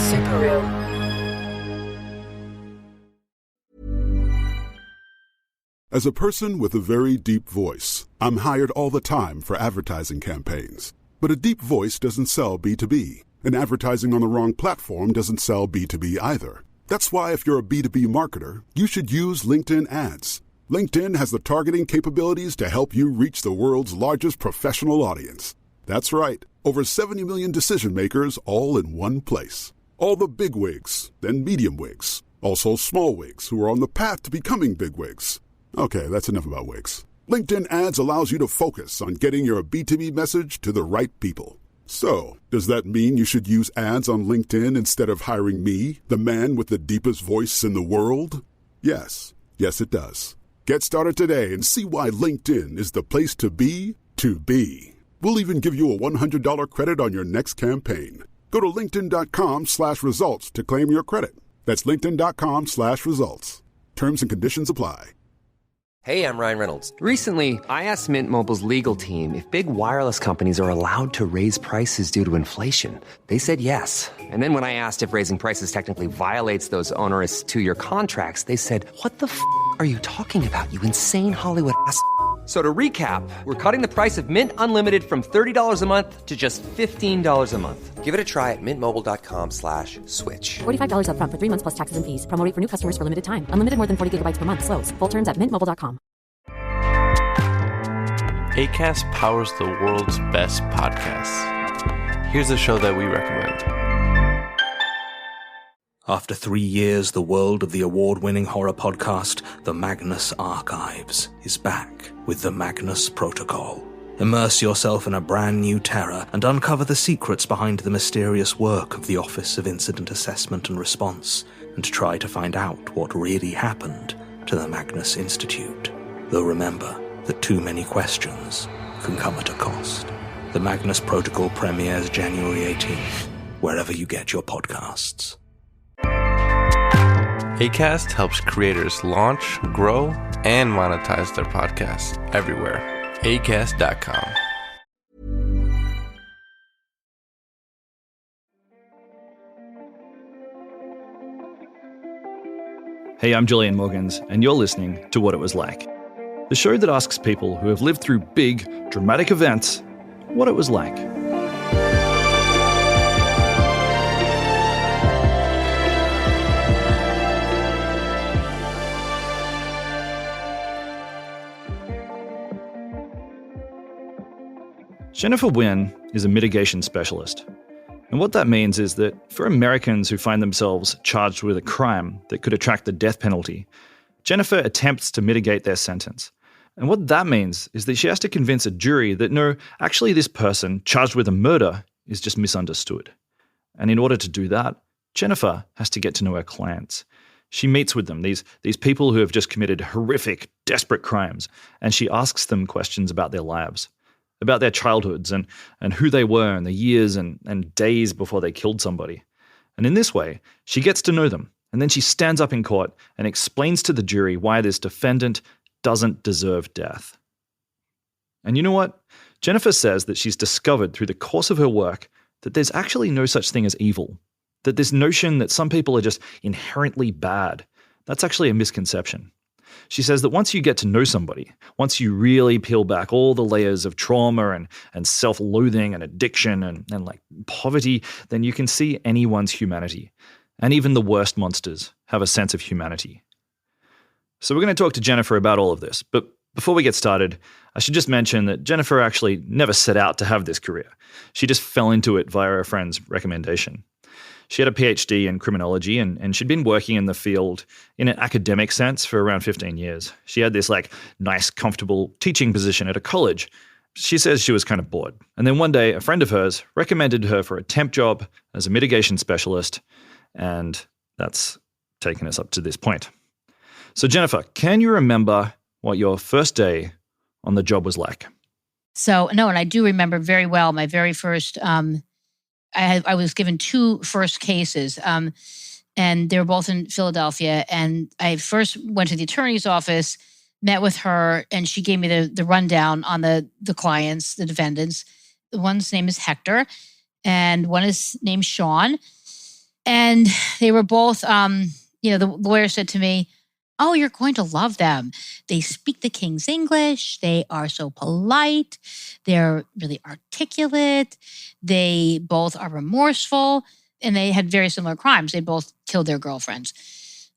Super. As a person with a very deep voice, I'm hired all the time for advertising campaigns. But a deep voice doesn't sell B2B, and advertising on the wrong platform doesn't sell B2B either. That's why if you're a B2B marketer, you should use LinkedIn ads. LinkedIn has the targeting capabilities to help you reach the world's largest professional audience. That's right, over 70 million decision makers all in one place. All the big wigs, then medium wigs, also small wigs who are on the path to becoming big wigs. Okay, that's enough about wigs. LinkedIn ads allows you to focus on getting your B2B message to the right people. So, does that mean you should use ads on LinkedIn instead of hiring me, the man with the deepest voice in the world? Yes. Yes, it does. Get started today and see why LinkedIn is the place to be to be. We'll even give you a $100 credit on your next campaign. Go to linkedin.com/results to claim your credit. That's linkedin.com/results. Terms and conditions apply. Hey, I'm Ryan Reynolds. Recently, I asked Mint Mobile's legal team if big wireless companies are allowed to raise prices due to inflation. They said yes. And then when I asked if raising prices technically violates those onerous 2-year contracts, they said, "What the f*** are you talking about, you insane Hollywood ass?" So to recap, we're cutting the price of Mint Unlimited from $30 a month to just $15 a month. Give it a try at mintmobile.com/switch. $45 up front for 3 months plus taxes and fees. Promo rate for new customers for limited time. Unlimited more than 40 gigabytes per month. Slows full terms at mintmobile.com. Acast powers the world's best podcasts. Here's a show that we recommend. After 3 years, the world of the award-winning horror podcast, The Magnus Archives, is back with The Magnus Protocol. Immerse yourself in a brand new terror and uncover the secrets behind the mysterious work of the Office of Incident Assessment and Response, and try to find out what really happened to the Magnus Institute. Though remember that too many questions can come at a cost. The Magnus Protocol premieres January 18th, wherever you get your podcasts. Acast helps creators launch, grow, and monetize their podcasts everywhere. Acast.com. Hey, I'm Julian Morgans, and you're listening to What It Was Like, the show that asks people who have lived through big, dramatic events what it was like. Jennifer Wynn is a mitigation specialist. And what that means is that for Americans who find themselves charged with a crime that could attract the death penalty, Jennifer attempts to mitigate their sentence. And what that means is that she has to convince a jury that no, actually this person charged with a murder is just misunderstood. And in order to do that, Jennifer has to get to know her clients. She meets with them, these people who have just committed horrific, desperate crimes, and she asks them questions about their lives, about their childhoods and who they were in the years and days before they killed somebody. And in this way, she gets to know them, and then she stands up in court and explains to the jury why this defendant doesn't deserve death. And you know what? Jennifer says that she's discovered through the course of her work that there's actually no such thing as evil, that this notion that some people are just inherently bad, that's actually a misconception. She says that once you get to know somebody, once you really peel back all the layers of trauma and self-loathing and addiction and like poverty, then you can see anyone's humanity. And even the worst monsters have a sense of humanity. So we're going to talk to Jennifer about all of this. But before we get started, I should just mention that Jennifer actually never set out to have this career. She just fell into it via a friend's recommendation. She had a PhD in criminology and she'd been working in the field in an academic sense for around 15 years. She had this like nice, comfortable teaching position at a college. She says she was kind of bored. And then one day, a friend of hers recommended her for a temp job as a mitigation specialist. And that's taken us up to this point. So Jennifer, can you remember what your first day on the job was like? So, no, and I do remember very well my very first, I was given 2 first cases, and they were both in Philadelphia. And I first went to the attorney's office, met with her, and she gave me the rundown on the clients, the defendants. The one's name is Hector, and one is named Sean. And they were both, the lawyer said to me, "Oh, you're going to love them. They speak the King's English. They are so polite. They're really articulate. They both are remorseful. And they had very similar crimes. They both killed their girlfriends."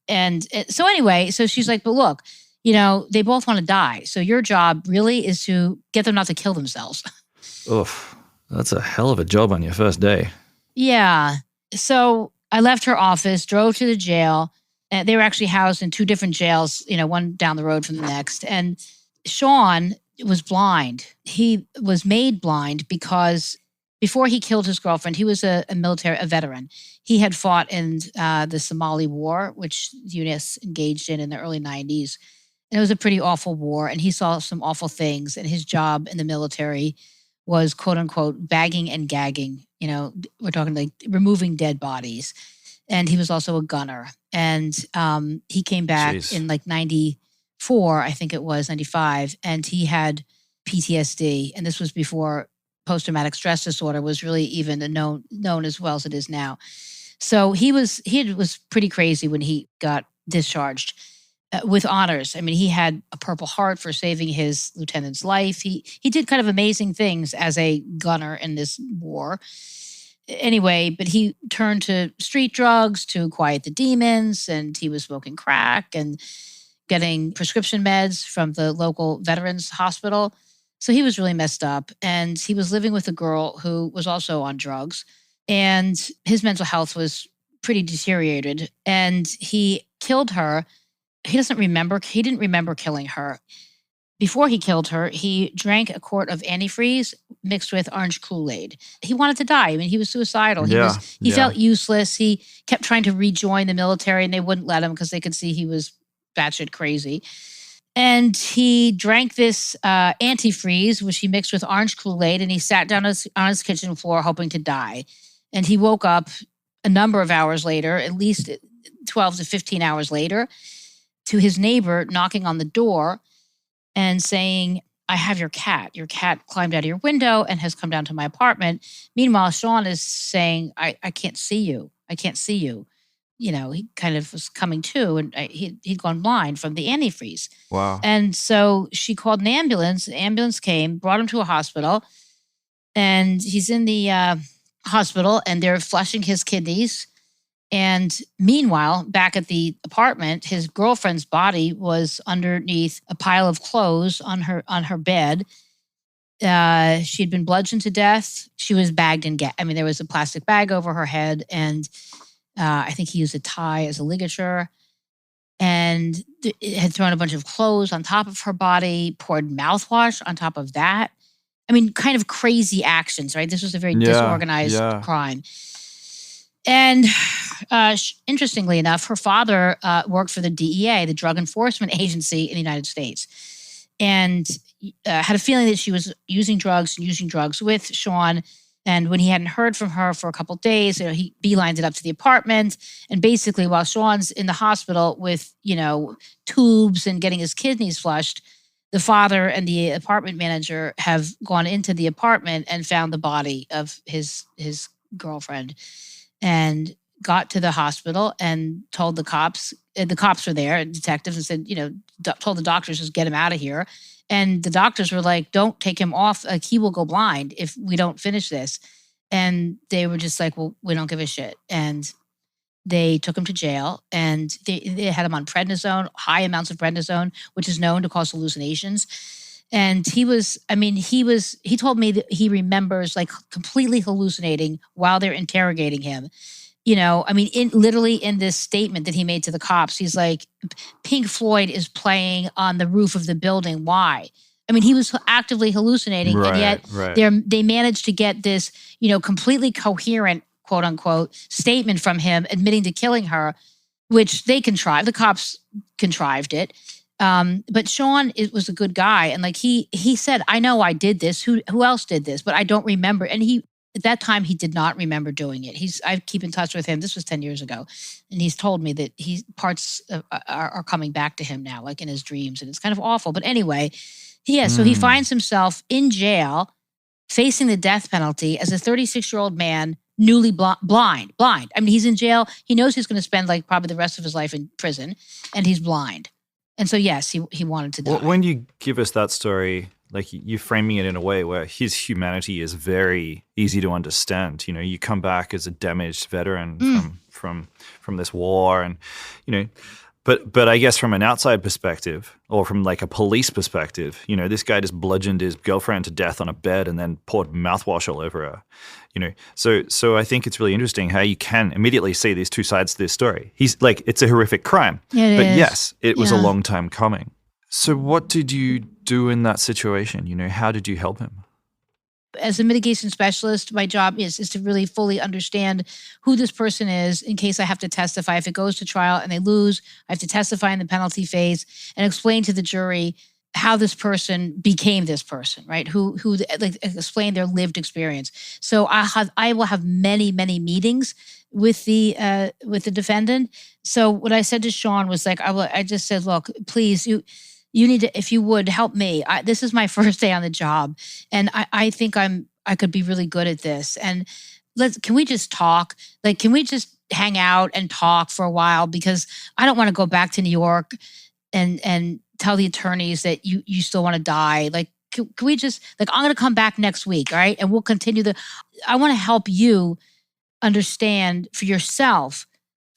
And so anyway, so she's like, "But look, they both want to die. So your job really is to get them not to kill themselves." Oof, that's a hell of a job on your first day. Yeah. So I left her office, drove to the jail. And they were actually housed in two different jails, one down the road from the next. And Sean was blind. He was made blind because before he killed his girlfriend, he was a veteran. He had fought in the Somali War, which the U.S. engaged in the early 90s. And it was a pretty awful war. And he saw some awful things. And his job in the military was, quote unquote, bagging and gagging. We're talking like removing dead bodies. And he was also a gunner. And he came back in like 94, I think it was, 95. And he had PTSD. And this was before post-traumatic stress disorder was really even known as well as it is now. So he was pretty crazy when he got discharged with honors. I mean, he had a Purple Heart for saving his lieutenant's life. He did kind of amazing things as a gunner in this war. Anyway, but he turned to street drugs to quiet the demons, and he was smoking crack and getting prescription meds from the local veterans hospital. So he was really messed up, and he was living with a girl who was also on drugs, and his mental health was pretty deteriorated, and he killed her. He didn't remember killing her. Before he killed her, he drank a quart of antifreeze mixed with orange Kool-Aid. He wanted to die. I mean, he was suicidal. He felt useless. He kept trying to rejoin the military, and they wouldn't let him because they could see he was batshit crazy. And he drank this antifreeze, which he mixed with orange Kool-Aid, and he sat down on his kitchen floor hoping to die. And he woke up a number of hours later, at least 12 to 15 hours later, to his neighbor knocking on the door and saying, "I have your cat. Your cat climbed out of your window and has come down to my apartment." Meanwhile, Sean is saying, I can't see you. I can't see you." He kind of was coming to, and he'd gone blind from the antifreeze. Wow. And so she called an ambulance. The ambulance came, brought him to a hospital, and he's in the hospital, and they're flushing his kidneys. And meanwhile, back at the apartment, his girlfriend's body was underneath a pile of clothes on her bed. She'd been bludgeoned to death. She was bagged and there was a plastic bag over her head, and I think he used a tie as a ligature, and it had thrown a bunch of clothes on top of her body, poured mouthwash on top of that. I mean, kind of crazy actions, right? This was a very disorganized crime. And interestingly enough, her father worked for the DEA, the Drug Enforcement Agency in the United States, and had a feeling that she was using drugs with Sean. And when he hadn't heard from her for a couple of days, he beelined it up to the apartment. And basically, while Sean's in the hospital with, tubes and getting his kidneys flushed, the father and the apartment manager have gone into the apartment and found the body of his girlfriend, and got to the hospital and told the cops. The cops were there, detectives, and said, told the doctors, just get him out of here. And the doctors were like, "Don't take him off. Like, he will go blind if we don't finish this." And they were just like, "Well, we don't give a shit." And they took him to jail, and they had him on prednisone, high amounts of prednisone, which is known to cause hallucinations. And he told me that he remembers like completely hallucinating while they're interrogating him. Literally in this statement that he made to the cops, he's like, "Pink Floyd is playing on the roof of the building. Why?" I mean, he was actively hallucinating, and yet they managed to get this, completely coherent, quote unquote, statement from him admitting to killing her, which they contrived. The cops contrived it. But Sean was a good guy. And like he said, "I know I did this. Who else did this? But I don't remember." And at that time, he did not remember doing it. I keep in touch with him. This was 10 years ago. And he's told me that parts are coming back to him now, like in his dreams. And it's kind of awful. But anyway, so he finds himself in jail facing the death penalty as a 36-year-old man, newly blind. I mean, he's in jail. He knows he's going to spend like probably the rest of his life in prison, and he's blind. And so, yes, he wanted to die. When you give us that story, like you're framing it in a way where his humanity is very easy to understand. You know, you come back as a damaged veteran from this war, and you know, but I guess from an outside perspective, or from like a police perspective, you know, this guy just bludgeoned his girlfriend to death on a bed and then poured mouthwash all over her. You know, so I think it's really interesting how you can immediately see these two sides to this story. He's like, it's a horrific crime, but yes, it was a long time coming. So what did you do in that situation? You know, how did you help him? As a mitigation specialist, my job is to really fully understand who this person is in case I have to testify. If it goes to trial and they lose, I have to testify in the penalty phase and explain to the jury how this person became this person, right? Who like explain their lived experience. So I will have many meetings with the defendant. So what I said to Sean was like, I just said, look, please, you need to, if you would help me. This is my first day on the job, and I think I could be really good at this. And can we just talk? Like, can we just hang out and talk for a while? Because I don't want to go back to New York and tell the attorneys that you still want to die. Like, can we just, like, I'm going to come back next week, all right? And we'll continue I want to help you understand for yourself.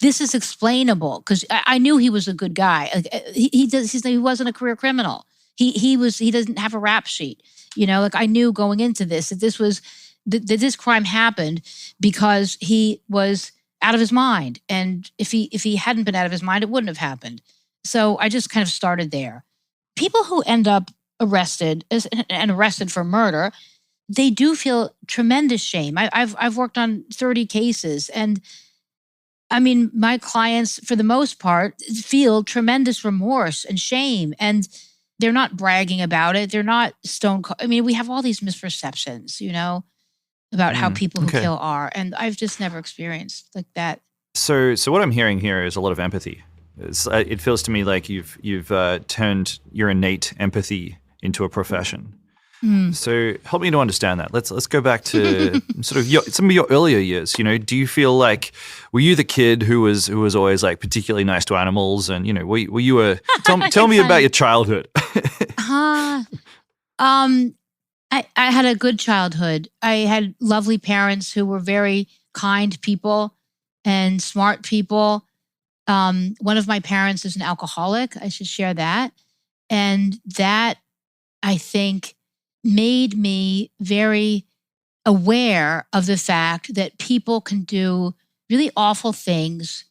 This is explainable, because I knew he was a good guy. Like, he wasn't a career criminal. He doesn't have a rap sheet. You know, like, I knew going into this that this crime happened because he was out of his mind. And if he hadn't been out of his mind, it wouldn't have happened. So I just kind of started there. People who end up arrested for murder, they do feel tremendous shame. I've worked on 30 cases, and I mean, my clients, for the most part, feel tremendous remorse and shame, and they're not bragging about it. They're not stone cold. I mean, we have all these misperceptions, you know, about how people who kill are, and I've just never experienced like that. So what I'm hearing here is a lot of empathy. It feels to me like you've turned your innate empathy into a profession. So help me to understand that. Let's go back to sort of some of your earlier years. You know, do you feel like, were you the kid who was always like particularly nice to animals? And you know, were you tell me about your childhood. I had a good childhood. I had lovely parents who were very kind people and smart people. One of my parents is an alcoholic. I should share that. And that, I think, made me very aware of the fact that people can do really awful things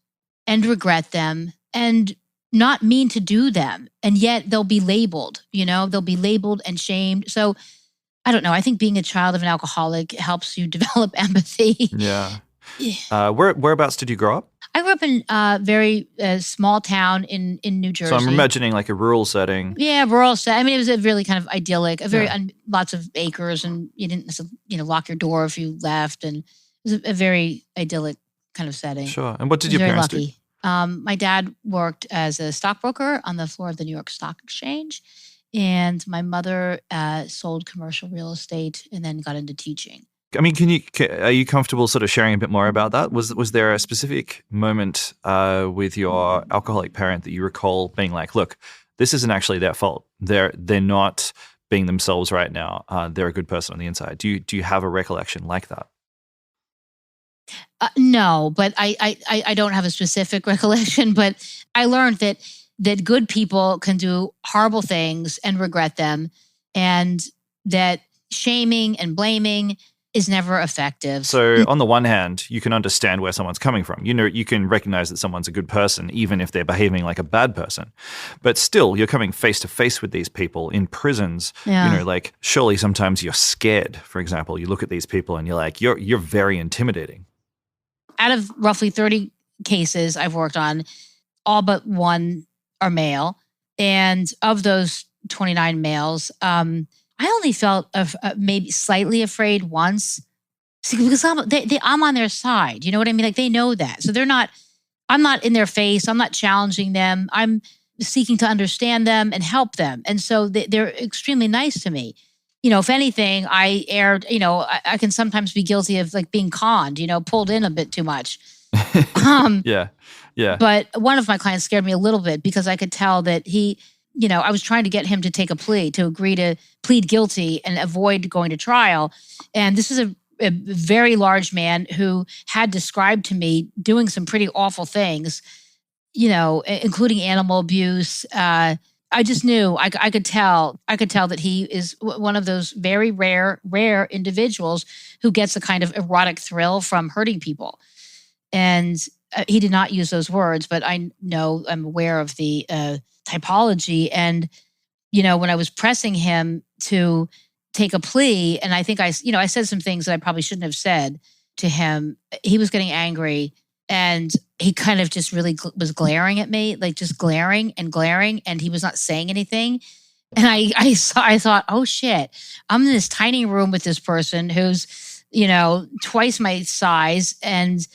and regret them and not mean to do them. And yet they'll be labeled, you know, they'll be labeled and shamed. So I don't know. I think being a child of an alcoholic helps you develop empathy. Yeah. Whereabouts did you grow up? I grew up in a very small town in New Jersey. So I'm imagining like a rural setting. Yeah, rural setting. I mean, it was a really kind of idyllic, lots of acres, and you didn't, lock your door if you left, and it was a very idyllic kind of setting. Sure. And what did your parents do? My dad worked as a stockbroker on the floor of the New York Stock Exchange, and my mother sold commercial real estate and then got into teaching. I mean, are you comfortable sort of sharing a bit more about that? Was there a specific moment with your alcoholic parent that you recall being like, look, this isn't actually their fault. They're not being themselves right now. They're a good person on the inside. Do you have a recollection like that? No, but I don't have a specific recollection, but I learned that good people can do horrible things and regret them, and that shaming and blaming is never effective. So on the one hand, you can understand where someone's coming from. You know, you can recognize that someone's a good person, even if they're behaving like a bad person. But still, you're coming face to face with these people in prisons. Yeah. You know, like surely sometimes you're scared. For example, you look at these people and you're like, you're very intimidating. Out of roughly 30 cases I've worked on, all but one are male. And of those 29 males, I only felt maybe slightly afraid once, because I'm on their side. You know what I mean? Like, they know that. So I'm not in their face. I'm not challenging them. I'm seeking to understand them and help them. And so they're extremely nice to me. if anything, I erred, I can sometimes be guilty of like being conned, pulled in a bit too much. Yeah. But one of my clients scared me a little bit because I could tell that I was trying to get him to take a plea, to agree to plead guilty and avoid going to trial. And this is a very large man who had described to me doing some pretty awful things, including animal abuse. I just knew I could tell that he is one of those very rare individuals who gets a kind of erotic thrill from hurting people. And he did not use those words, but I'm aware of the typology. And, when I was pressing him to take a plea, and I think I said some things that I probably shouldn't have said to him, he was getting angry. And he kind of just really was glaring at me, like just glaring, and he was not saying anything. And I thought, oh shit, I'm in this tiny room with this person who's, twice my size, and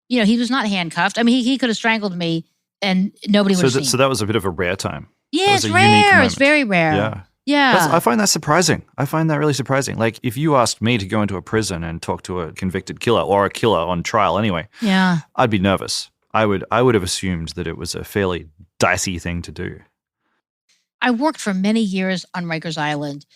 he was not handcuffed. I mean, he could have strangled me, and nobody would have seen. So that was a bit of a rare time. Yeah, it's rare. It's very rare. Yeah. I find that surprising. I find that really surprising. Like, if you asked me to go into a prison and talk to a convicted killer or a killer on trial anyway, I'd be nervous. I would have assumed that it was a fairly dicey thing to do. I worked for many years on Rikers Island.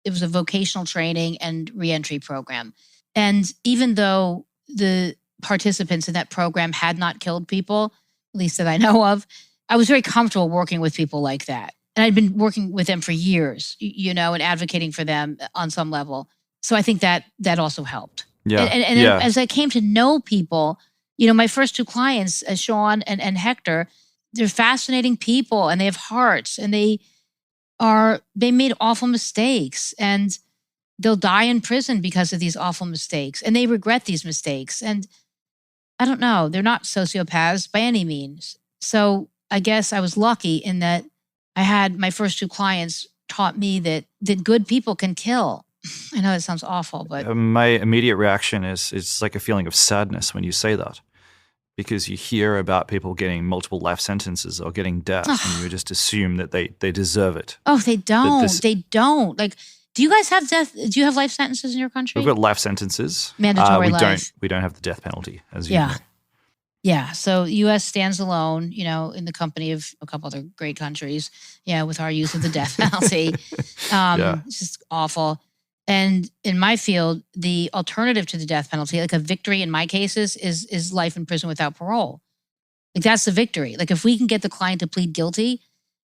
It was a vocational training and reentry program. And even though the participants in that program had not killed people, at least that I know of, I was very comfortable working with people like that. And I'd been working with them for years, and advocating for them on some level. So I think that also helped. Yeah. And then as I came to know people, my first two clients, Sean and Hector, they're fascinating people, and they have hearts, and they made awful mistakes, and they'll die in prison because of these awful mistakes, and they regret these mistakes. And I don't know, they're not sociopaths by any means. So I guess I was lucky in that I had my first two clients taught me that good people can kill. I know that sounds awful, but my immediate reaction is it's like a feeling of sadness when you say that, because you hear about people getting multiple life sentences or getting death, and you just assume that they deserve it. Oh, they don't. They don't. Like, do you guys have death? Do you have life sentences in your country? We've got life sentences. Mandatory life. We don't have the death penalty, as you know. Yeah. So U.S. stands alone, in the company of a couple other great countries. Yeah, with our use of the death penalty. It's just awful. And in my field, the alternative to the death penalty, like a victory in my cases, is life in prison without parole. Like, that's the victory. Like, if we can get the client to plead guilty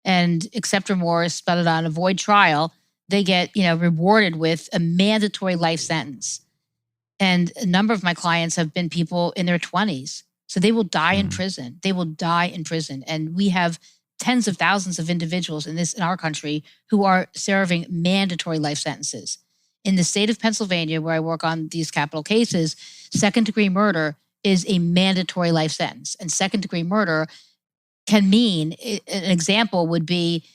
and accept remorse, spell it out, and avoid trial, they get, rewarded with a mandatory life sentence. And a number of my clients have been people in their 20s. So they will die in prison. They will die in prison. And we have tens of thousands of individuals in our country who are serving mandatory life sentences. In the state of Pennsylvania, where I work on these capital cases, second-degree murder is a mandatory life sentence. And second-degree murder can mean, an example would be,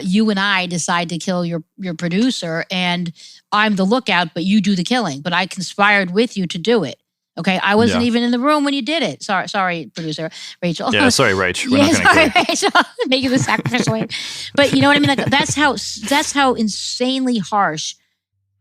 you and I decide to kill your producer, and I'm the lookout, but you do the killing. But I conspired with you to do it. Okay, I wasn't even in the room when you did it. Sorry, producer Rachel. Yeah, sorry, Rach. We're not sorry, Rachel. Making the sacrificial way. But you know what I mean? Like, that's how insanely harsh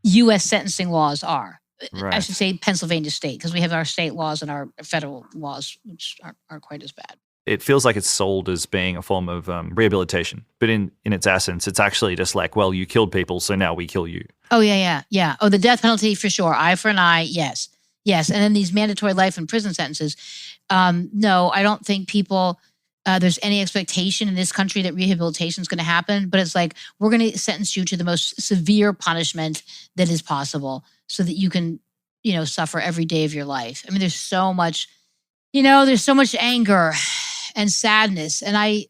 U.S. sentencing laws are. Right. I should say Pennsylvania state, because we have our state laws and our federal laws, which aren't quite as bad. It feels like it's sold as being a form of rehabilitation, but in its essence, it's actually just like, well, you killed people, so now we kill you. Oh, yeah. Oh, the death penalty for sure. Eye for an eye, yes. And then these mandatory life in prison sentences. No, I don't think there's any expectation in this country that rehabilitation is going to happen, but it's like, we're going to sentence you to the most severe punishment that is possible so that you can, suffer every day of your life. I mean, there's so much anger and sadness. And I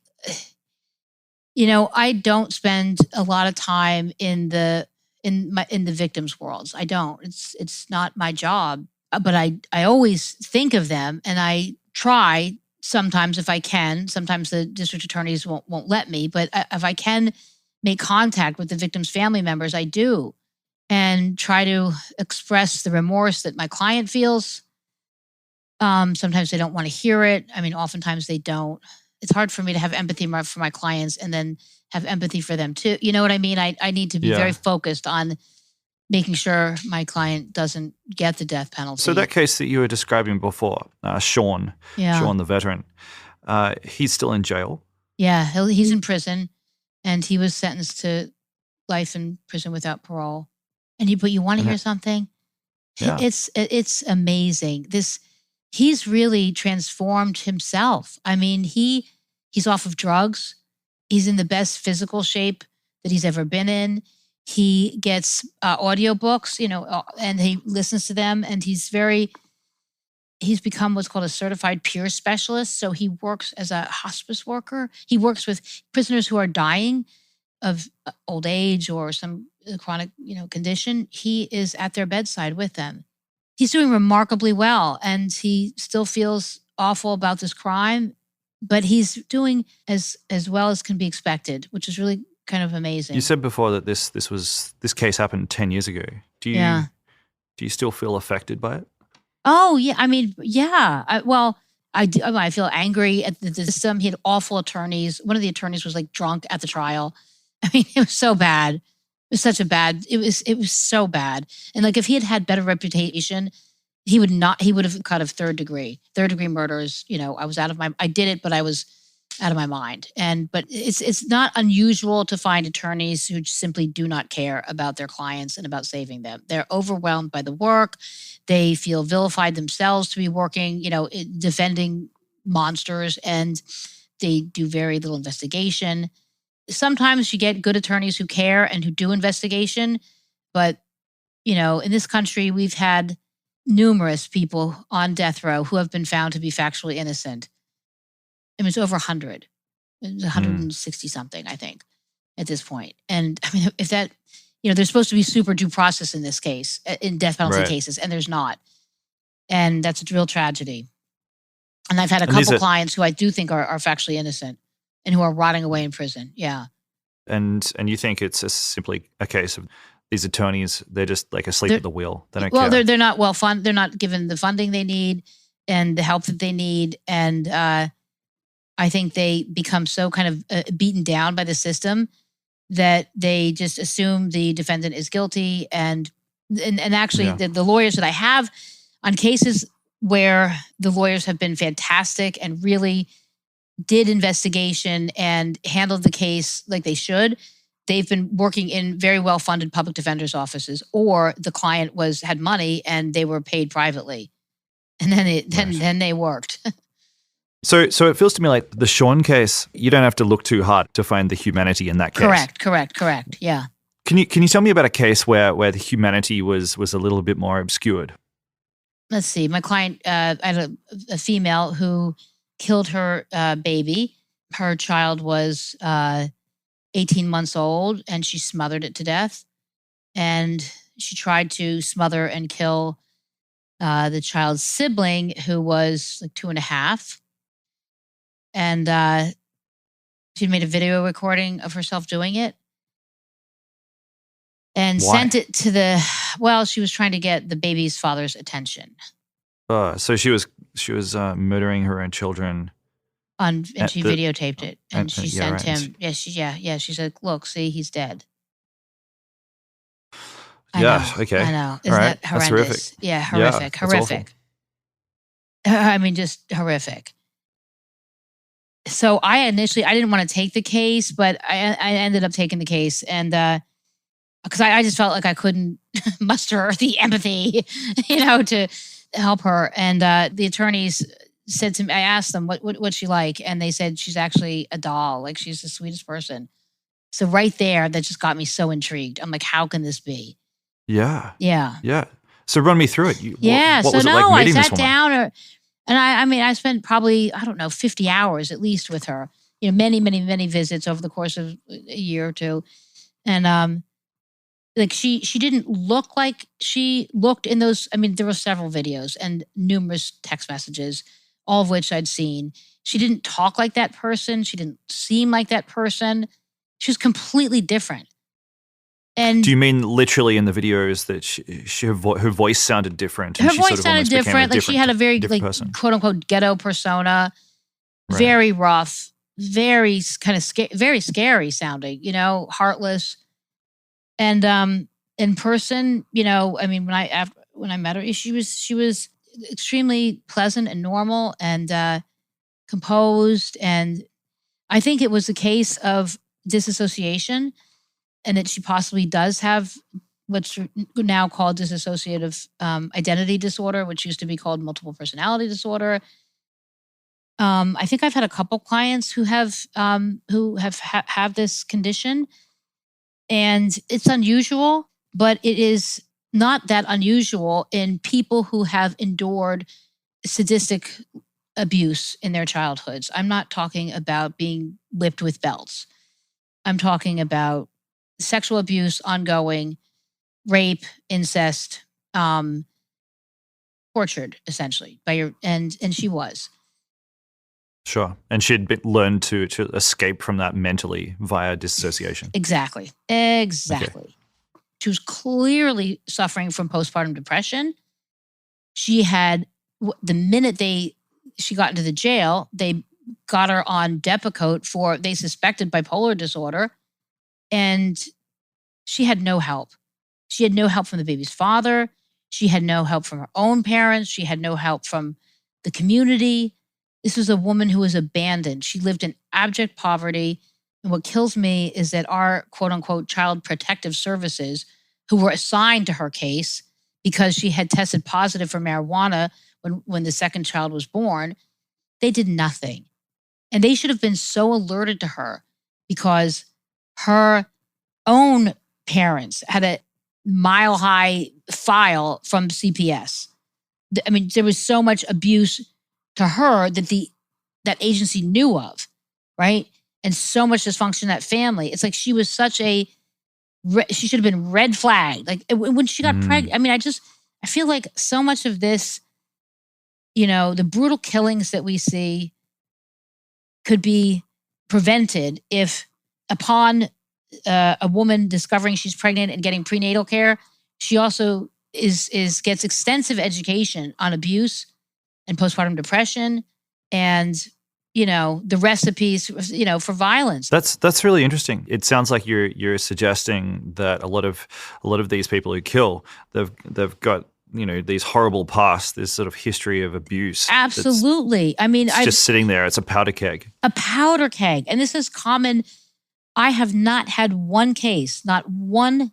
don't spend a lot of time in the victims' worlds. I don't. It's not my job. But I always think of them, and I try sometimes if I can. Sometimes the district attorneys won't let me, but if I can make contact with the victims' family members, I do, and try to express the remorse that my client feels. Sometimes they don't want to hear it. I mean, oftentimes they don't. It's hard for me to have empathy for my clients and then have empathy for them too. You know what I mean? I need to be very focused on making sure my client doesn't get the death penalty. So that case that you were describing before, Sean the veteran, he's still in jail? Yeah, he's in prison, and he was sentenced to life in prison without parole. But you want to hear something? Yeah. It's amazing. He's really transformed himself. I mean, he's off of drugs. He's in the best physical shape that he's ever been in. He gets audiobooks, and he listens to them, and he's become what's called a certified peer specialist. So he works as a hospice worker. He works with prisoners who are dying of old age or some chronic, condition. He is at their bedside with them. He's doing remarkably well, and he still feels awful about this crime, but he's doing as well as can be expected, which is really kind of amazing. You said before that this case happened 10 years ago. Do you still feel affected by it? Oh, yeah. I mean, yeah. I feel angry at the system. He had awful attorneys. One of the attorneys was like drunk at the trial. I mean, it was so bad. It was so bad. And like, if he had better reputation, he would have cut of third degree murders. I did it, but I was out of my mind. But it's not unusual to find attorneys who simply do not care about their clients and about saving them. They're overwhelmed by the work. They feel vilified themselves to be working, defending monsters, and they do very little investigation. Sometimes you get good attorneys who care and who do investigation, but in this country, we've had numerous people on death row who have been found to be factually innocent. I mean, it's over 100. It's 160 something, I think, at this point. And I mean, if that, there's supposed to be super due process in this case, in death penalty cases, and there's not. And that's a real tragedy. And I've had a couple clients who I do think are factually innocent and who are rotting away in prison. Yeah. And you think it's simply a case of these attorneys, they're just like asleep at the wheel. They don't care. Well, they're not well funded. They're not given the funding they need and the help that they need. And I think they become so kind of beaten down by the system that they just assume the defendant is guilty. And actually, the lawyers that I have on cases where the lawyers have been fantastic and really did investigation and handled the case like they should, they've been working in very well-funded public defenders' offices, or the client had money and they were paid privately, and then they worked. So it feels to me like the Sean case, you don't have to look too hard to find the humanity in that case. Correct. Yeah. Can you tell me about a case where the humanity was a little bit more obscured? Let's see. My client, I had a female who killed her baby. Her child was 18 months old, and she smothered it to death. And she tried to smother and kill the child's sibling, who was like 2.5. And she made a video recording of herself doing it and sent it to she was trying to get the baby's father's attention. So she was murdering her own children. And she videotaped it, and she sent him. She said, "Look, see, he's dead." Okay. I know. Isn't that horrendous? That's horrific. Yeah, horrific. Horrific. I mean, just horrific. So I didn't want to take the case, but I ended up taking the case, and because I just felt like I couldn't muster the empathy, to help her. And the attorneys said to me, I asked them what's she like, and they said she's actually a doll. Like, she's the sweetest person. So right there, that just got me so intrigued. I'm like, how can this be? Yeah. Yeah. So run me through it. What was it like meeting I this sat woman? down, and I spent probably, 50 hours at least with her. Many, many, many visits over the course of a year or two. And like she didn't look like she looked in those. I mean, there were several videos and numerous text messages, all of which I'd seen. She didn't talk like that person. She didn't seem like that person. She was completely different. And do you mean literally in the videos that her voice sounded different? Her voice sounded different. Like, she had a very quote unquote ghetto persona, very rough, very kind of very scary sounding. Heartless. And in person, I mean, when I met her, she was extremely pleasant and normal and composed. And I think it was a case of disassociation, and that she possibly does have what's now called dissociative identity disorder, which used to be called multiple personality disorder. I think I've had a couple clients who have this condition, and it's unusual, but it is not that unusual in people who have endured sadistic abuse in their childhoods. I'm not talking about being whipped with belts. I'm talking about sexual abuse, ongoing, rape, incest, tortured essentially and she was. Sure. And she'd learned to escape from that mentally via dissociation. Exactly. Okay. She was clearly suffering from postpartum depression. She had, the minute she got into the jail, they got her on Depakote they suspected bipolar disorder, and she had no help. She had no help from the baby's father. She had no help from her own parents. She had no help from the community. This was a woman who was abandoned. She lived in abject poverty. And what kills me is that our quote unquote child protective services, who were assigned to her case because she had tested positive for marijuana when the second child was born, they did nothing. And they should have been so alerted to her, because her own parents had a mile-high file from CPS. I mean, there was so much abuse to her that that agency knew of, right? And so much dysfunction in that family. It's like she was she should have been red flagged. Like when she got pregnant, I mean, I feel like so much of this, the brutal killings that we see could be prevented if, upon a woman discovering she's pregnant and getting prenatal care, she also gets extensive education on abuse and postpartum depression and the recipes for violence. That's really interesting. It sounds like you're suggesting that a lot of these people who kill, they've got these horrible past, this sort of history of abuse. Absolutely. I mean, it's just sitting there. It's a powder keg. A powder keg, and this is common. I have not had not one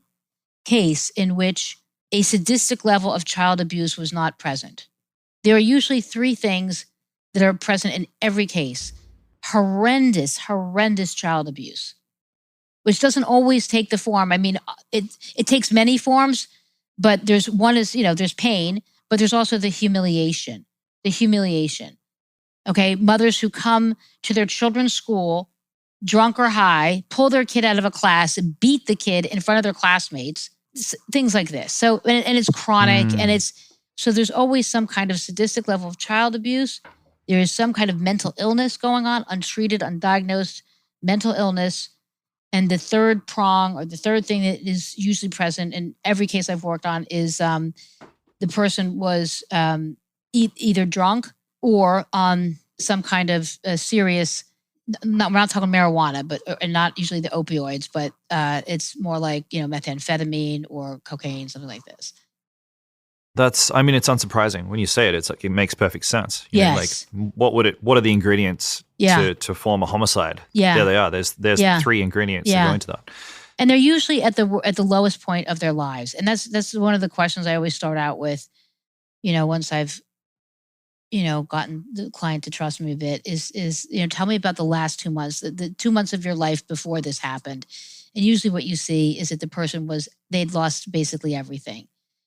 case in which a sadistic level of child abuse was not present. There are usually three things that are present in every case. Horrendous child abuse, which doesn't always take the form. I mean, it takes many forms, but there's pain, but there's also the humiliation. Okay. Mothers who come to their children's school, drunk or high, pull their kid out of a class, beat the kid in front of their classmates, things like this. So, and it's chronic, and so there's always some kind of sadistic level of child abuse. There is some kind of mental illness going on, untreated, undiagnosed mental illness. And the third prong, or the third thing that is usually present in every case I've worked on, is the person was either drunk or on some kind of serious, we're not talking marijuana, but and not usually the opioids, but it's more like methamphetamine or cocaine, something like this. It's unsurprising when you say it. It's like, it makes perfect sense. Yes. What are the ingredients to form a homicide? Yeah. There they are. There's three ingredients that go into that. And they're usually at the lowest point of their lives. And that's one of the questions I always start out with, once I've, gotten the client to trust me a bit, is tell me about the last 2 months, the 2 months of your life before this happened. And usually what you see is that the person they'd lost basically everything.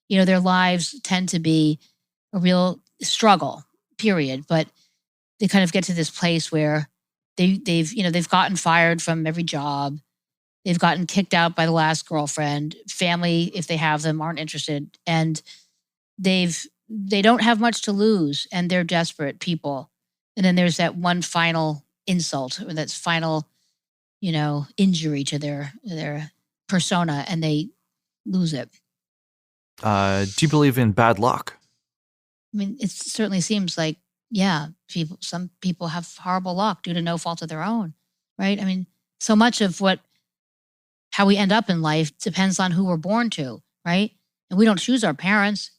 Their lives tend to be a real struggle, period. But they kind of get to this place where they've gotten fired from every job. They've gotten kicked out by the last girlfriend. Family, if they have them, aren't interested. And they don't have much to lose, and they're desperate people. And then there's that one final insult, or that's final, injury to their persona, and they lose it. Do you believe in bad luck? I mean, it certainly seems like, some people have horrible luck due to no fault of their own, right? I mean, so much of how we end up in life depends on who we're born to. right? And we don't choose our parents.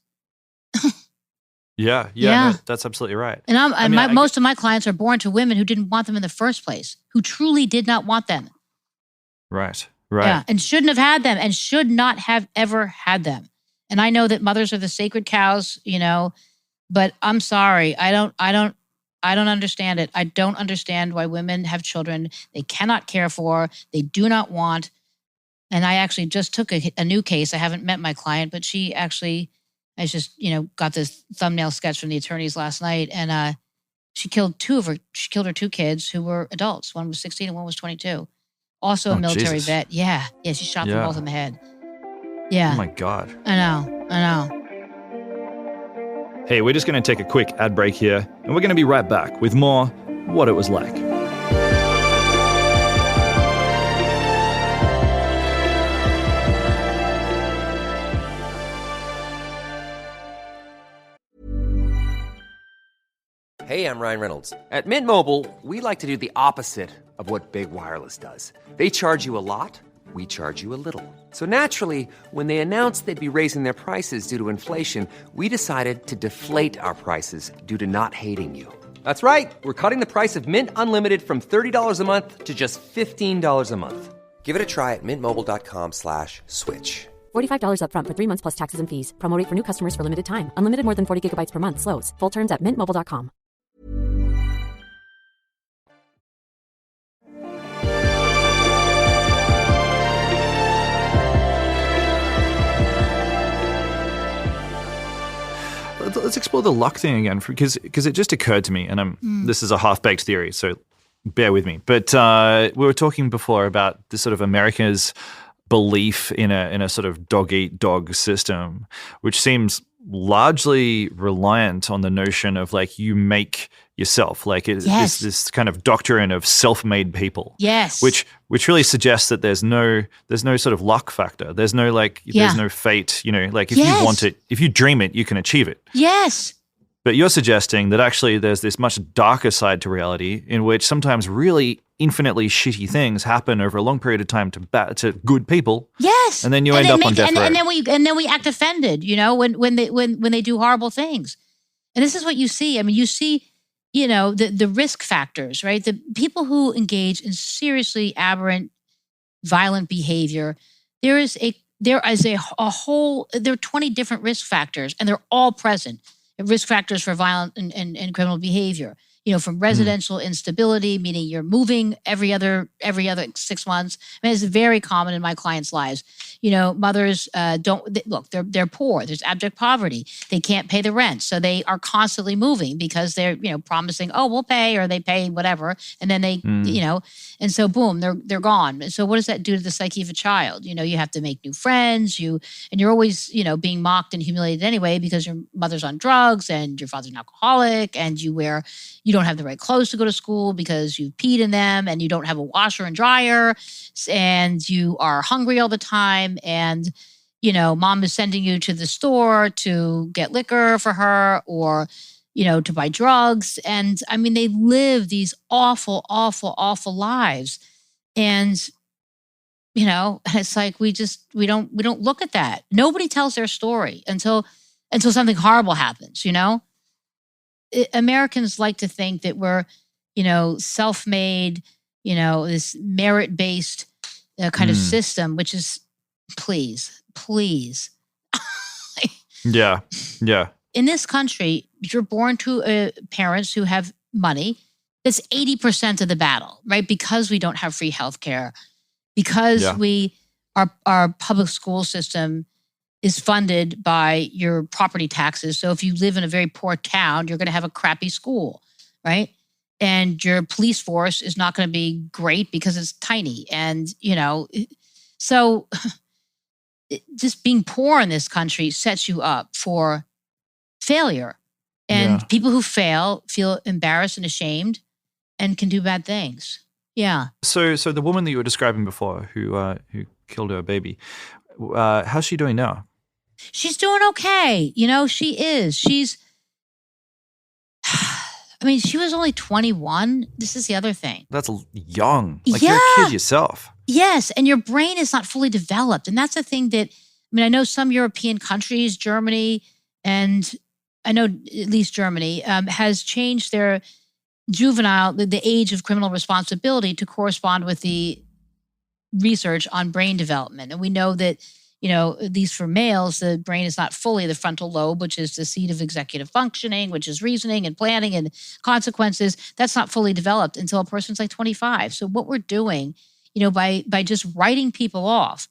Yeah. Yeah. No, that's absolutely right. And most of my clients are born to women who didn't want them in the first place, who truly did not want them. Right. Yeah, and shouldn't have had them and should not have ever had them. And I know that mothers are the sacred cows, but I'm sorry. I don't understand it. I don't understand why women have children they cannot care for, they do not want. And I actually just took a new case. I haven't met my client, but I just, got this thumbnail sketch from the attorneys last night, and she killed her two kids who were adults. One was 16 and one was 22. Also a military Jesus. vet. Yeah, she shot them both in the head. Yeah. Oh my God. I know. Hey, we're just going to take a quick ad break here, and we're going to be right back with more What It Was Like. Hey, I'm Ryan Reynolds. At Mint Mobile, we like to do the opposite of what Big Wireless does. They charge you a lot, we charge you a little. So naturally, when they announced they'd be raising their prices due to inflation, we decided to deflate our prices due to not hating you. That's right. We're cutting the price of Mint Unlimited from $30 a month to just $15 a month. Give it a try at mintmobile.com/switch. $45 up front for 3 months plus taxes and fees. Promo rate for new customers for limited time. Unlimited more than 40 gigabytes per month. Slows full terms at mintmobile.com. Let's explore the luck thing again, because it just occurred to me, and this is a half-baked theory, so bear with me. But we were talking before about this sort of America's belief in a sort of dog-eat-dog system, which seems largely reliant on the notion of like you make yourself, like Yes. this kind of doctrine of self-made people. Yes. Which really suggests that there's no sort of luck factor. There's no there's no fate, like if Yes. you want it, if you dream it, you can achieve it. Yes. But you're suggesting that actually there's this much darker side to reality in which sometimes really infinitely shitty things happen over a long period of time to good people. Yes. And then you end up on death row. And then we act offended, when they do horrible things. And this is what you see. I mean, you see, the risk factors, right? The people who engage in seriously aberrant, violent behavior, there are 20 different risk factors, and they're all present. Risk factors for violent and criminal behavior. From residential instability, meaning you're moving every other 6 months. I mean, it's very common in my clients' lives. Mothers they're poor. There's abject poverty. They can't pay the rent. So they are constantly moving because they're, promising, oh, we'll pay, or they pay whatever. And then they, and so boom, they're gone. So what does that do to the psyche of a child? You have to make new friends, you're always, being mocked and humiliated anyway, because your mother's on drugs and your father's an alcoholic, and you don't have the right clothes to go to school because you peed in them, and you don't have a washer and dryer, and you are hungry all the time. And, mom is sending you to the store to get liquor for her, or, to buy drugs. And I mean, they live these awful, awful, awful lives. And, it's like, we don't look at that. Nobody tells their story until something horrible happens, Americans like to think that we're, self-made, this merit-based kind of system, which is, please. Yeah. In this country, you're born to parents who have money. That's 80% of the battle, right? Because we don't have free healthcare, because our public school system is funded by your property taxes. So if you live in a very poor town, you're going to have a crappy school, right? And your police force is not going to be great because it's tiny. And, so just being poor in this country sets you up for failure. And people who fail feel embarrassed and ashamed and can do bad things. Yeah. So the woman that you were describing before who killed her baby, how's she doing now? She's doing okay. She is. She was only 21. This is the other thing. That's young. Like, you're a kid yourself. Yes. And your brain is not fully developed. And that's the thing that mean, I know some European countries, Germany, and I know at least Germany has changed their juvenile, the age of criminal responsibility to correspond with the research on brain development. And we know that, at least for males, the brain is not fully the frontal lobe, which is the seat of executive functioning, which is reasoning and planning and consequences. That's not fully developed until a person's like 25. So what we're doing, by just writing people off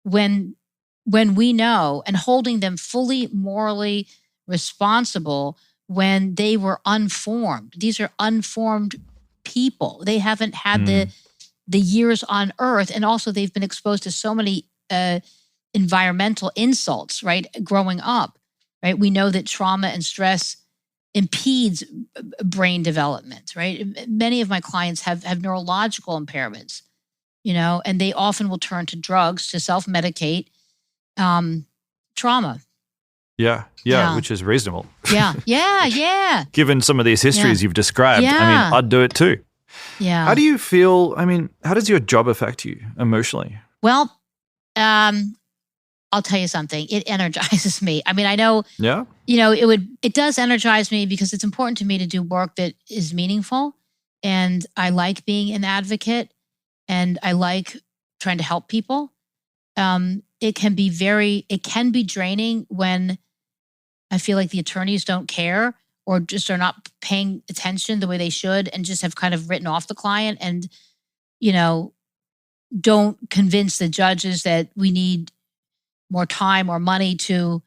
when we know, and holding them fully morally responsible when they were unformed. These are unformed people. They haven't had the years on earth, and also they've been exposed to so many environmental insults, right? Growing up, right? We know that trauma and stress impedes brain development, right? Many of my clients have neurological impairments, and they often will turn to drugs to self-medicate trauma. Yeah, which is reasonable. Yeah. Given some of these histories you've described, Yeah. I mean, I'd do it too. Yeah. How do you feel? I mean, how does your job affect you emotionally? Well, I'll tell you something. It energizes me. I mean, I know, Yeah. it does energize me because it's important to me to do work that is meaningful. And I like being an advocate, and I like trying to help people. It can be draining when I feel like the attorneys don't care or just are not paying attention the way they should, and just have kind of written off the client, and, don't convince the judges that we need more time or money to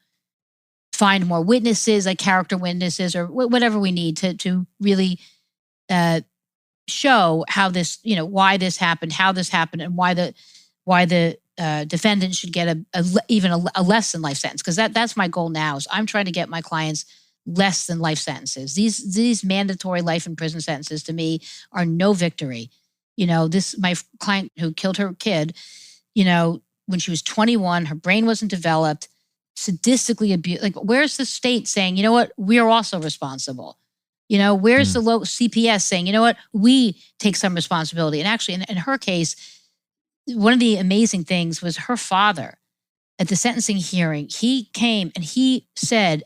find more witnesses, like character witnesses or whatever we need to really show how this, why this happened, how this happened, and why the defendant should get even a less than life sentence. Because that's my goal now. Is I'm trying to get my clients less than life sentences. These mandatory life in prison sentences to me are no victory. My client who killed her kid, when she was 21, her brain wasn't developed, sadistically abused. Like, where's the state saying, you know what, we're also responsible? Where's the local CPS saying, you know what, we take some responsibility? And actually, in her case, one of the amazing things was her father at the sentencing hearing. He came and he said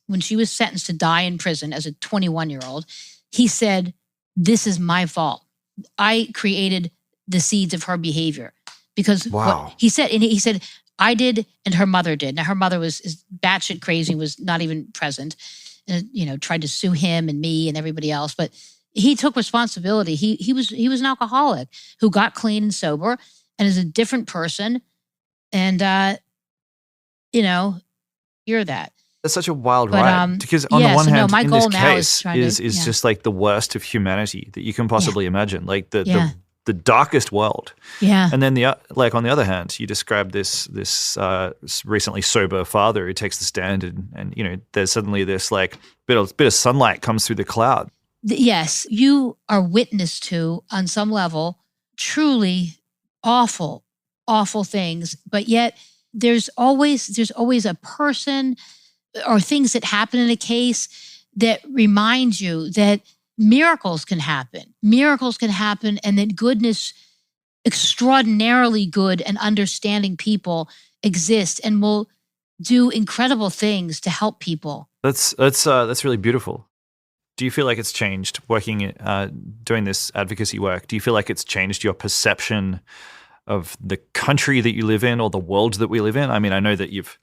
when she was sentenced to die in prison as a 21-year-old, he said, "This is my fault. I created the seeds of her behavior." Because what he said, I did, and her mother did. Now, her mother is batshit crazy, was not even present, and, tried to sue him and me and everybody else. But he took responsibility. He was an alcoholic who got clean and sober and is a different person. And, you're that. That's such a wild ride. Because on the one hand, my in goal this now case is just like the worst of humanity that you can possibly imagine. Like the darkest world. Yeah. And then on the other hand, you described this recently sober father who takes the stand, and there's suddenly this like bit of sunlight comes through the cloud. Yes, you are witness to, on some level, truly awful, awful things. But yet there's always a person or things that happen in a case that remind you that miracles can happen. Miracles can happen, and that goodness, extraordinarily good and understanding people exist and will do incredible things to help people. That's really beautiful. Do you feel like it's changed doing this advocacy work? Do you feel like it's changed your perception of the country that you live in or the world that we live in? I mean, I know that you've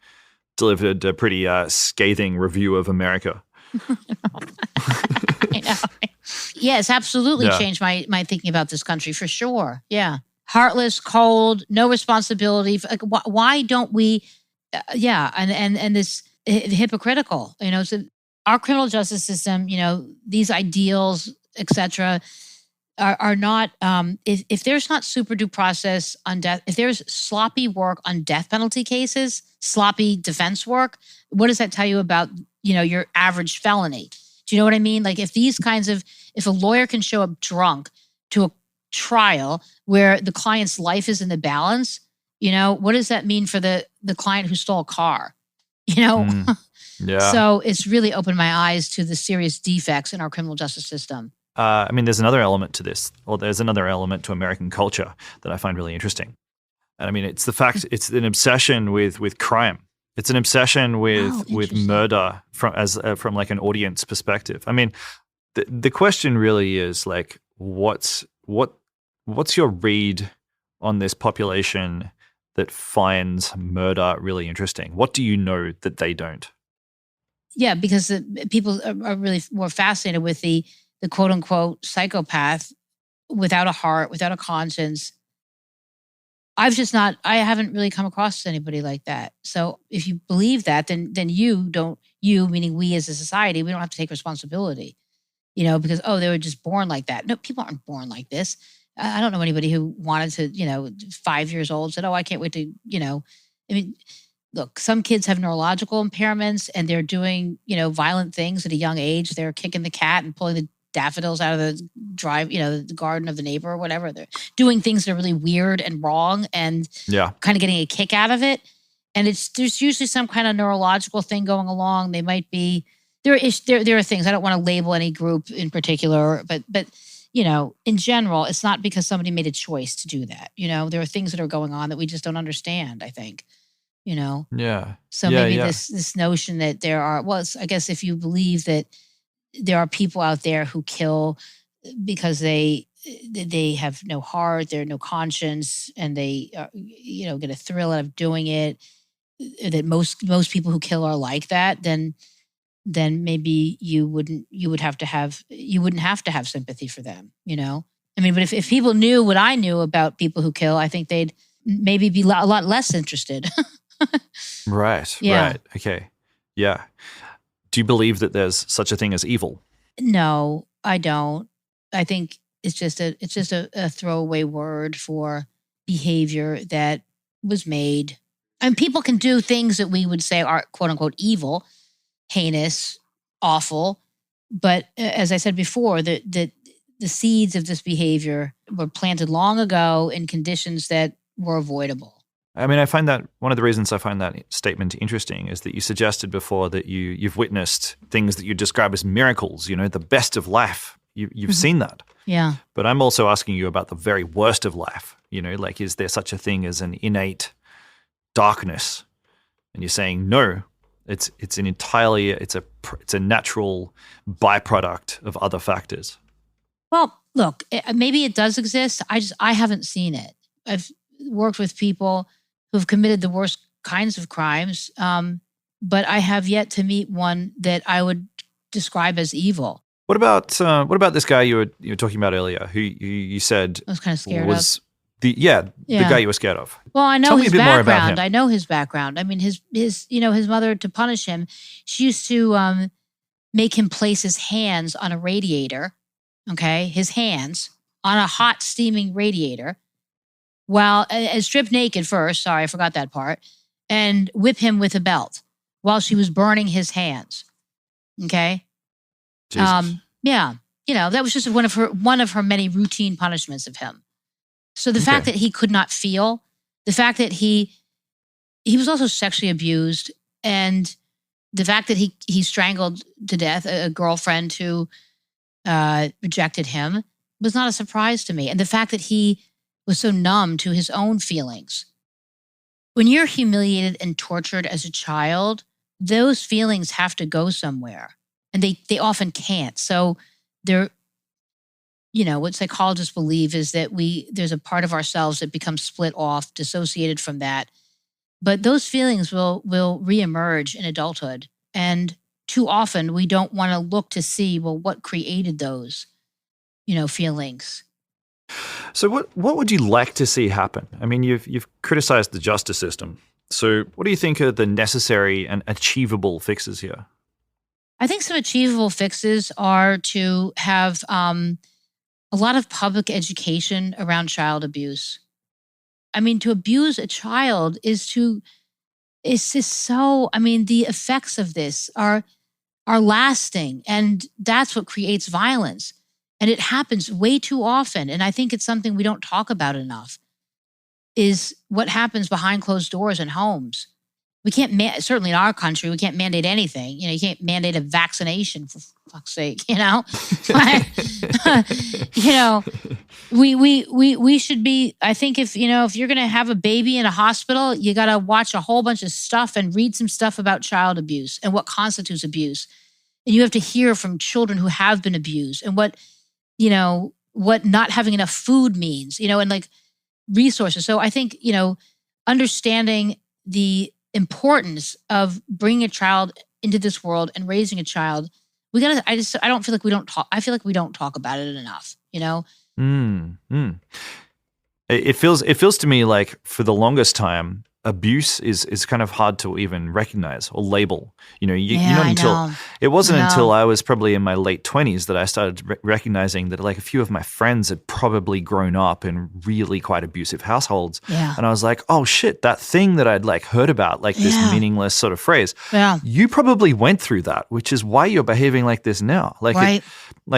delivered a pretty scathing review of America. I know. Yeah, it's absolutely changed my thinking about this country for sure. Yeah. Heartless, cold, no responsibility. Like, why don't we, and this hypocritical, so our criminal justice system, these ideals, et cetera, are not, if there's not super due process on death, if there's sloppy work on death penalty cases, sloppy defense work, what does that tell you about, your average felony? Do you know what I mean? Like, if a lawyer can show up drunk to a trial where the client's life is in the balance, what does that mean for the client who stole a car? Yeah. So it's really opened my eyes to the serious defects in our criminal justice system. There's another element to this, or there's another element to American culture that I find really interesting. And I mean, it's the fact it's an obsession with crime. It's an obsession with murder from like an audience perspective. I mean, the question really is like, what's your read on this population that finds murder really interesting? What do you know that they don't? Yeah, because people are really more fascinated with the quote unquote psychopath without a heart, without a conscience. I haven't really come across anybody like that. So if you believe that, then you meaning we as a society, we don't have to take responsibility, because, they were just born like that. No, people aren't born like this. I don't know anybody who wanted to, 5 years old said, I can't wait to, I mean, look, some kids have neurological impairments and they're doing, violent things at a young age. They're kicking the cat and pulling the daffodils out of the the garden of the neighbor or whatever. They're doing things that are really weird and wrong and kind of getting a kick out of it. And there's usually some kind of neurological thing going along. They might be, there are things, I don't want to label any group in particular, but in general, it's not because somebody made a choice to do that. There are things that are going on that we just don't understand, I think. Yeah. So maybe this notion that there are, I guess if you believe that there are people out there who kill because they have no heart, they have no conscience, and they get a thrill out of doing it. That most people who kill are like that. Then maybe you wouldn't have to have sympathy for them. I mean, but if people knew what I knew about people who kill, I think they'd maybe be a lot less interested. Right. Yeah. Right. Okay. Yeah. Do you believe that there's such a thing as evil? No, I don't. I think it's just a throwaway word for behavior that was made. And people can do things that we would say are quote unquote evil, heinous, awful. But as I said before, the seeds of this behavior were planted long ago in conditions that were avoidable. I mean, I find that one of the reasons I find that statement interesting is that you suggested before that you've witnessed things that you describe as miracles, the best of life. You've seen that. Yeah. But I'm also asking you about the very worst of life. Like, is there such a thing as an innate darkness? And you're saying no. It's a natural byproduct of other factors. Well, look, maybe it does exist. I haven't seen it. I've worked with people who've committed the worst kinds of crimes, but I have yet to meet one that I would describe as evil. What about this guy you were talking about earlier, who you said I was kind of scared was of. the guy you were scared of? Well, I know Tell me his a bit more background. about him. I know his background. I mean, his mother, to punish him, she used to make him place his hands on a radiator. Okay, his hands on a hot, steaming radiator. While stripped naked first, sorry, I forgot that part, and whip him with a belt while she was burning his hands. Okay, Jesus. yeah, that was just one of her many routine punishments of him. So the fact that he could not feel, the fact that he was also sexually abused, and the fact that he strangled to death a girlfriend who rejected him was not a surprise to me, and the fact that he was so numb to his own feelings. When you're humiliated and tortured as a child, those feelings have to go somewhere, and they often can't. So they're, what psychologists believe is that there's a part of ourselves that becomes split off, dissociated from that. But those feelings will reemerge in adulthood. And too often we don't want to look to see, well, what created those, feelings. So what would you like to see happen? I mean, you've criticized the justice system. So what do you think are the necessary and achievable fixes here? I think some achievable fixes are to have a lot of public education around child abuse. I mean, to abuse a child it's just so, I mean, the effects of this are lasting, and that's what creates violence. And it happens way too often. And I think it's something we don't talk about enough, is what happens behind closed doors in homes. We can't, certainly in our country, we can't mandate anything. You can't mandate a vaccination, for fuck's sake, But, we should be, I think if you're going to have a baby in a hospital, you got to watch a whole bunch of stuff and read some stuff about child abuse and what constitutes abuse. And you have to hear from children who have been abused and what not having enough food means, and like resources. So I think, understanding the importance of bringing a child into this world and raising a child, I don't feel like we don't talk. I feel like we don't talk about it enough, It feels to me like for the longest time, abuse is kind of hard to even recognize or label. It wasn't until I was probably in my late 20s that I started recognizing that like a few of my friends had probably grown up in really quite abusive households. Yeah. And I was like, oh shit, that thing that I'd like heard about, like this meaningless sort of phrase. Yeah. You probably went through that, which is why you're behaving like this now. Like right.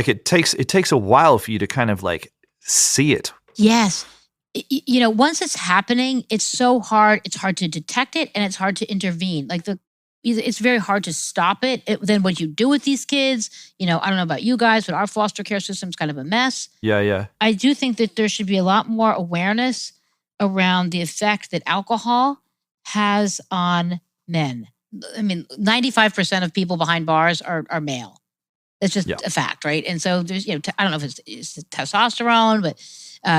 it takes a while for you to kind of like see it. Yes. Once it's happening, it's so hard. It's hard to detect it and it's hard to intervene. Like it's very hard to stop it. Then what you do with these kids, I don't know about you guys, but our foster care system's kind of a mess. Yeah. I do think that there should be a lot more awareness around the effect that alcohol has on men. I mean, 95% of people behind bars are male. That's just a fact, right? And so there's, I don't know if it's testosterone, but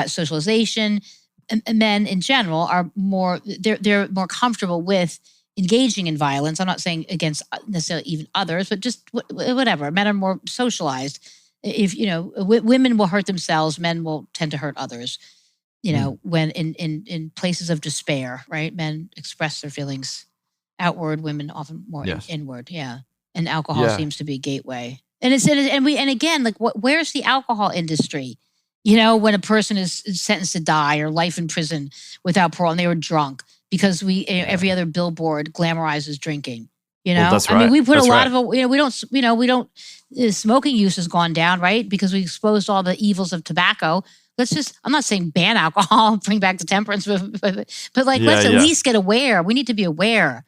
socialization. And men in general are more, they're more comfortable with engaging in violence. I'm not saying against necessarily even others, but just whatever. Men are more socialized. If, women will hurt themselves, men will tend to hurt others, when in places of despair, right? Men express their feelings outward, women often more inward. Yeah. And alcohol seems to be a gateway. And again, like where's the alcohol industry? When a person is sentenced to die or life in prison without parole and they were drunk because every other billboard glamorizes drinking. Well, that's right. I mean, we put that's a lot right. we don't. Smoking use has gone down, right? Because we exposed all the evils of tobacco. I'm not saying ban alcohol, bring back the temperance, but let's at least get aware. We need to be aware.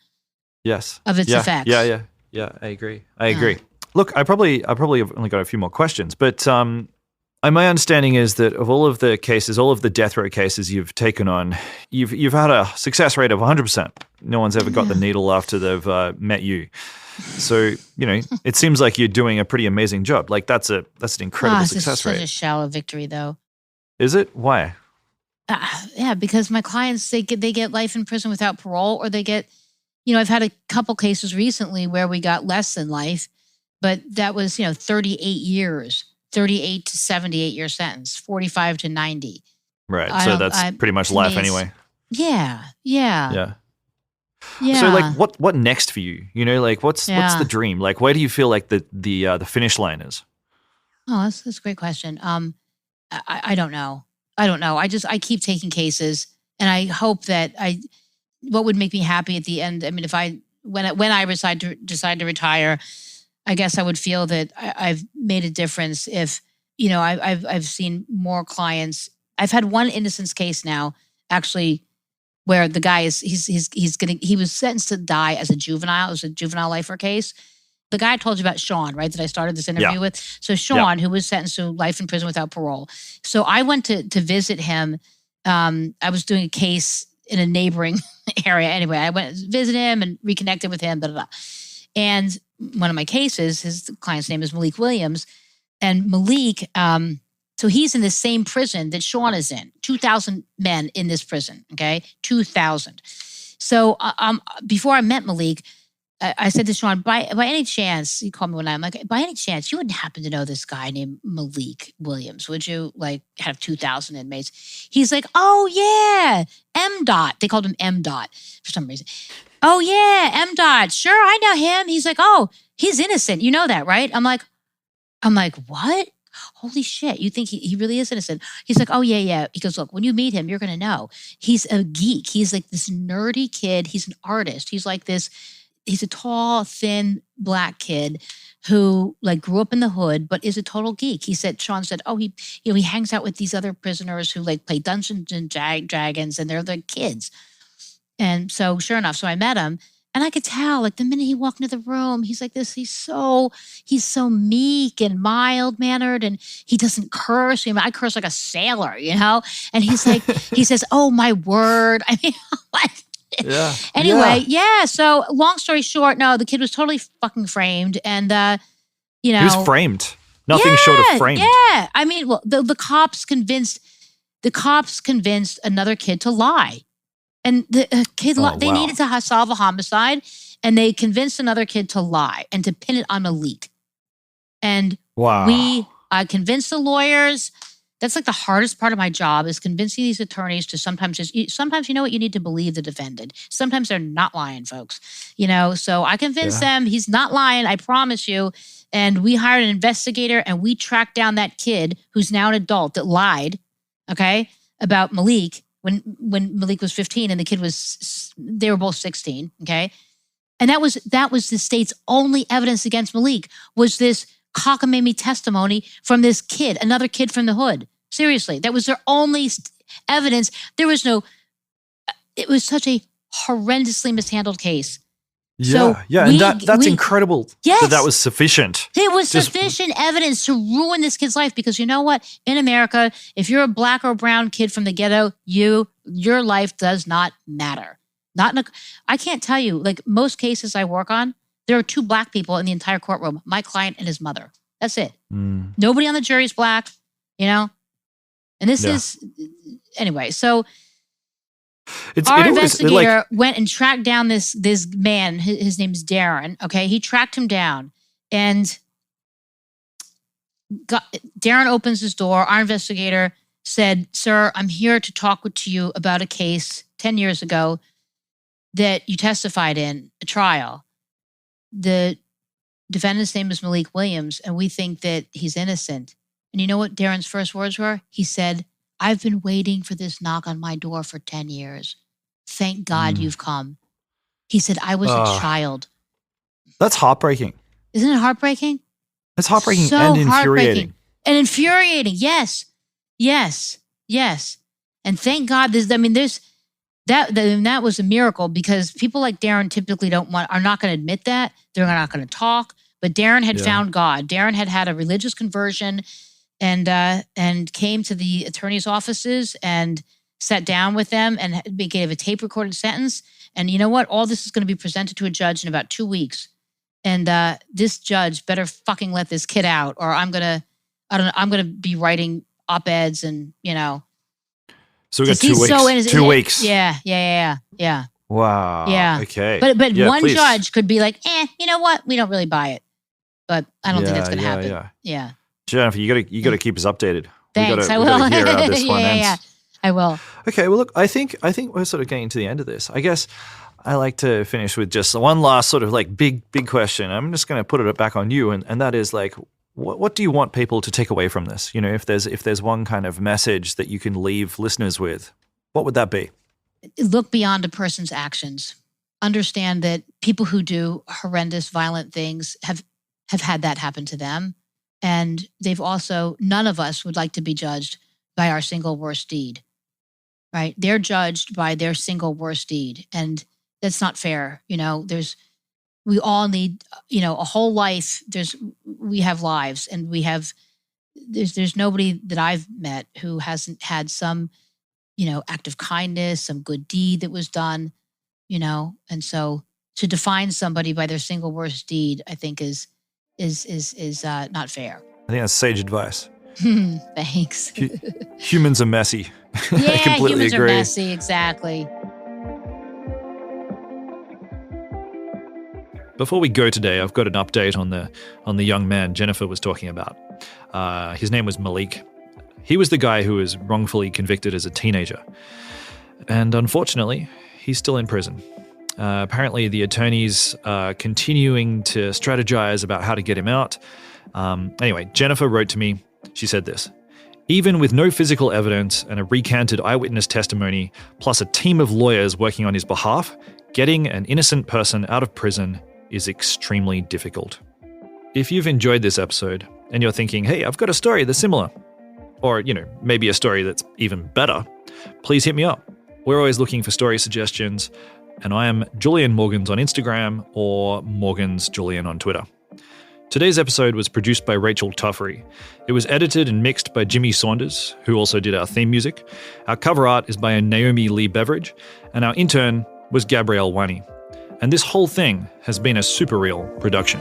Yes. Of its effects. Yeah. I agree. Look, I probably have only got a few more questions, but my understanding is that of all of the cases, all of the death row cases you've taken on, you've had a success rate of 100%. No one's ever got the needle after they've met you. So, it seems like you're doing a pretty amazing job. Like that's an incredible success rate. It's such a shallow victory, though. Is it? Why? Because my clients they get life in prison without parole, or they get, I've had a couple cases recently where we got less than life, but that was 38 years. 38 to 78 year sentence, 45 to 90. Right. So that's pretty much life anyway. Yeah. So like what next for you? What's the dream? Like where do you feel like the finish line is? Oh, that's a great question. I don't know. I keep taking cases and I hope that what would make me happy at the end. I mean, when I decide to retire, I guess I would feel that I've made a difference. If I've seen more clients. I've had one innocence case now, actually, where the guy he was sentenced to die as a juvenile. It was a juvenile lifer case. The guy I told you about, Sean, right, that I started this interview with. So Sean, who was sentenced to life in prison without parole. So I went to visit him. I was doing a case in a neighboring area. Anyway, I went to visit him and reconnected with him. Blah, blah, blah. And one of my cases, his client's name is Malik Williams. And Malik, so he's in the same prison that Sean is in. 2,000 men in this prison, okay? 2,000. So before I met Malik, I said to Sean, by any chance, he called me one night, I'm like, by any chance, you wouldn't happen to know this guy named Malik Williams, would you? Like, have 2,000 inmates. He's like, oh, yeah, M. Dot. They called him M. Dot for some reason. Oh, yeah, M. Dot. Sure, I know him. He's like, oh, he's innocent. You know that, right? I'm like, what? Holy shit, you think he really is innocent? He's like, oh, yeah. He goes, look, when you meet him, you're going to know. He's a geek. He's like this nerdy kid. He's an artist. He's like this, he's a tall, thin, black kid who like grew up in the hood, but is a total geek. Sean said, oh, he hangs out with these other prisoners who like play Dungeons and Dragons, and they're the kids. And so sure enough, so I met him. And I could tell, like the minute he walked into the room, he's like this. He's so meek and mild mannered, and he doesn't curse. I mean, I curse like a sailor, And he's like, he says, "Oh my word!" I mean, like, Yeah. Anyway, yeah. So long story short, no, the kid was totally fucking framed, and He was framed. Nothing short of framed. Yeah. I mean, well, the cops convinced another kid to lie. And the kid, they needed to solve a homicide, and they convinced another kid to lie and to pin it on Malik. And we convinced the lawyers. That's like the hardest part of my job, is convincing these attorneys to sometimes you know what, you need to believe the defendant. Sometimes they're not lying, folks. So I convinced them he's not lying, I promise you. And we hired an investigator, and we tracked down that kid who's now an adult that lied, okay, about Malik when Malik was 15 and the kid they were both 16, okay? And that was the state's only evidence against Malik, was this cockamamie testimony from this kid, another kid from the hood. Seriously, that was their only evidence. It was such a horrendously mishandled case. Yeah, and that's incredible. Yes, that was sufficient. It was sufficient evidence to ruin this kid's life, because you know what? In America, if you're a black or brown kid from the ghetto, your life does not matter. I can't tell you, like most cases I work on, there are 2 black people in the entire courtroom, my client and his mother. That's it. Nobody on the jury is black, And this is, anyway, so our investigator went and tracked down this man. His name's Darren, okay? He tracked him down, and Darren opens his door. Our investigator said, "Sir, I'm here to talk to you about a case 10 years ago that you testified in a trial. The defendant's name is Malik Williams, and we think that he's innocent." And you know what Darren's first words were? He said, "I've been waiting for this knock on my door for 10 years. Thank God you've come." He said, "I was a child." That's heartbreaking. Isn't it heartbreaking? It's heartbreaking so and infuriating. And infuriating, yes. And thank God, that was a miracle, because people like Darren typically are not going to admit that. They're not going to talk. But Darren had found God. Darren had a religious conversion, and came to the attorney's offices and sat down with them and gave a tape recorded sentence. And you know what? All this is going to be presented to a judge in about 2 weeks. And this judge better fucking let this kid out, or I'm going to be writing op-eds and, So we got 2 weeks. 2 weeks. Yeah. Wow. Yeah. Okay. But one judge could be like, you know what? We don't really buy it. But I don't think that's going to happen. Yeah. Jennifer, you got to keep us updated. Thanks, I will. We got to hear how this one ends. Yeah, I will. Okay, well, look, I think we're sort of getting to the end of this. I guess I like to finish with just one last sort of like big question. I'm just going to put it back on you, and that is like, what do you want people to take away from this? If there's one kind of message that you can leave listeners with, what would that be? Look beyond a person's actions. Understand that people who do horrendous, violent things have had that happen to them. And none of us would like to be judged by our single worst deed, right? They're judged by their single worst deed. And that's not fair. We all need, a whole life. We have lives, and there's nobody that I've met who hasn't had some, act of kindness, some good deed that was done, and so to define somebody by their single worst deed, I think is not fair. I think that's sage advice. Thanks. Humans are messy. Yeah, I completely humans agree. are messy, exactly. Before we go today, I've got an update on the young man Jennifer was talking about. His name was Malik. He was the guy who was wrongfully convicted as a teenager. And unfortunately, he's still in prison. Apparently, the attorneys are continuing to strategize about how to get him out. Anyway, Jennifer wrote to me. She said this: "Even with no physical evidence and a recanted eyewitness testimony, plus a team of lawyers working on his behalf, getting an innocent person out of prison is extremely difficult." If you've enjoyed this episode and you're thinking, hey, I've got a story that's similar, or, maybe a story that's even better, please hit me up. We're always looking for story suggestions. and I am Julian Morgans on Instagram or Morgans Julian on Twitter. Today's episode was produced by Rachel Tuffery. It was edited and mixed by Jimmy Saunders, who also did our theme music. Our cover art is by Naomi Lee Beveridge, and our intern was Gabrielle Wani. And this whole thing has been a Super Real production.